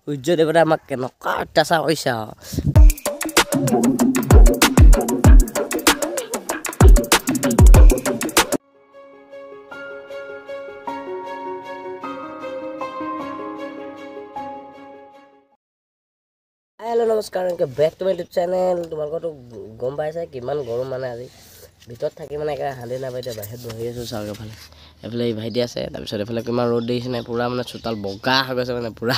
সূৰ্য দেৱতাই আমাক কেনেকুৱা অত্যাচাৰ কৰিছে আৰু हेलो नमस्कार back to my YouTube channel तुम्हारे गम पाइसे किमान गरम माने आज भर थी मैं हाली ना बारे बाहर बहि आसो चाव एफाले एफाले भाईटी आसे एफाले कि रद दिखे ना पूरा मैं चोताल बगा हो गए मैं पूरा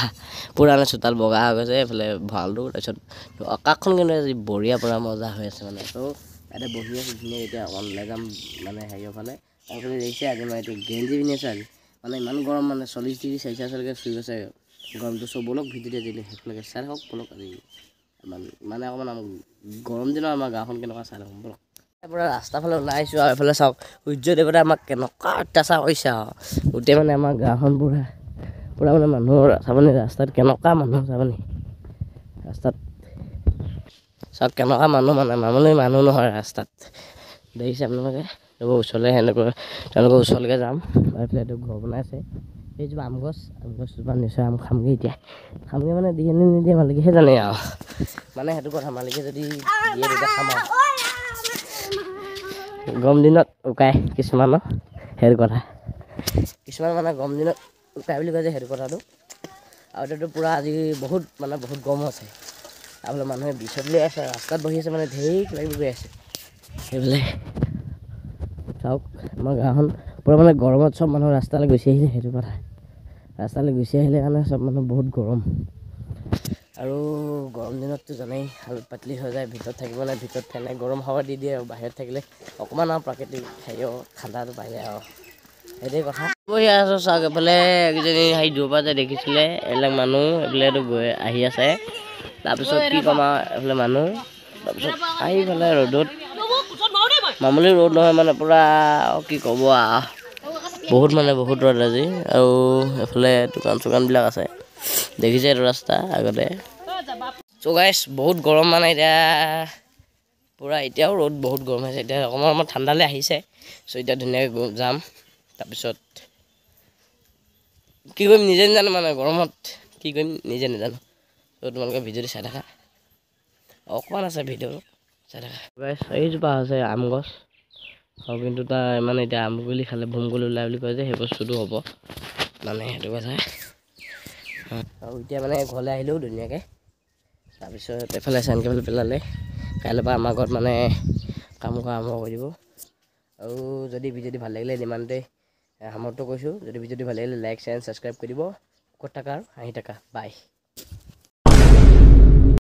पूरा मैं चोताल बगा हो गए एफाले भरालू तरह आकाशन कि बढ़िया पूरा मजा हो मैं तो इतना बहि आसो धुनिया ओলাই जाम मैं हेरिफाले देखिए आज मैं गेंजी पिनी आज मैं इमान गरम मैं 40 डिग्री सेलसियासলৈকে चुई गए गरम तो सब बोलक भिडिओ दिले हेफाले चाय हक बोलक माने अकमान गरम दिन गाँव केनेকুৱা चाय बोलक पूरा रास्ता फाले ओলাই आइसो एफाले चाওক সূৰ্য দেৱতাই আমাক কেনেকুৱা অত্যাচাৰ কৰিছে আৰু গোটেই মানে আমাৰ গাঁওখন पूरा पूरा মানে মানুহৰ চাবনি ৰাস্তাত কেনেকুৱা মানুহ চাবনি ৰাস্তাত চাওক কেনেকুৱা মানুহ মানে মামুলি মানুহ নহয় ৰাস্তাত দেখিছে আপোনালোকে ওচৰলৈ সেনেকৈ তেওঁলোকৰ ওচৰলৈকে যাম এইফালে এইটো ঘৰ বনাইছে এই যে আম গছজোপা নিশ্চয় আম খামগৈ এতিয়া খামগৈ মানে দিয়ে নে নিদিয়ে মালিকেহে জানে আৰু মানে সেইটো কথা মালিকে যদি দিয়ে তেতিয়া খাম আৰু গৰম দিনত উকাই কিছুমানৰ সেইটো কথা কিছুমান মানে গৰম দিনত উকাই বুলি কয় যে সেইটো কথাটো আৰু এতিয়াতো পূৰা আজি বহুত মানে বহুত গৰম আছে আৰু মানুহে বিচত লৈ আছে ৰাস্তাত বহি আছে মানে ঢেৰ কিবাকিবি গৈ আছে সেইফালে চাওক আমাৰ গাঁওখন পূৰা মানে গৰমত চব মানুহ ৰাস্তালৈ গুচি আহিছে সেইটো কথা ৰাস্তালৈ গুচি আহিলে কাৰণে চব মানুহ বহুত গৰম আৰু গৰম দিনততো জানেই হালত পাতলি হৈ যায় ভিতৰত থাকিব নাই ভিতৰত ফেনে গৰম হাৱা দি দিয়ে আৰু বাহিৰত থাকিলে অকণমান আৰু প্ৰাকৃতিক হেৰিও ঠাণ্ডাটো পাই যায় আৰু সেইটোৱে কথা বহি আছোঁ চাওক এইফালে একজনী হেৰি দূৰৰ পৰা যে দেখিছিলে এইবিলাক মানুহ এইফালেতো গৈ আহি আছে তাৰপিছত কি ক'ম আৰু এইফালে মানুহ তাৰপিছত আহি পেলে ৰ'দত মামুলি ৰ'দ নহয় মানে পূৰা কি ক'ব আৰু বহুত মানে বহুত ৰ'দ আজি আৰু এইফালে দোকান চোকানবিলাক আছে দেখিছে এইটো ৰাস্তা আগতে চ' গাইছ বহুত গৰম মানে এতিয়া পূৰা এতিয়াও ৰ'দ বহুত গৰম হৈছে এতিয়া অকণমান ঠাণ্ডালৈ আহিছে চ' এতিয়া ধুনীয়াকৈ যাম তাৰপিছত কি কৰিম নিজে নাজানো মানে গৰমত কি কৰিম নিজে নাজানো চ' তোমালোকে ভিডিঅ'টো চাই থাকা অকণমান আছে ভিডিঅ' চাই থাকা গাইছ এইজোপা আছে আম গছ আৰু কিন্তু তাৰ মানে এতিয়া আম বুলি খালে ভোমগুলি ওলাই বুলি কয় যে সেই বস্তুটো হ'ব মানে সেইটো কথা আৰু এতিয়া মানে ঘৰলৈ আহিলেও ধুনীয়াকৈ তাৰপিছত এফালে চাইন কেবল পেলালে কাইলৈৰ পৰা আমাৰ ঘৰত মানে কাম কৰা আৰম্ভ কৰি দিব আৰু যদি ভিডিঅ'টো ভাল লাগিলে ইমানতে সামৰ্থ্য কৰিছোঁ যদি ভিডিঅ'টো ভাল লাগিলে লাইক শ্বেয়াৰ ছাবস্ক্ৰাইব কৰি দিব ক'ত থাকা আৰু হাঁহি থাকা বাই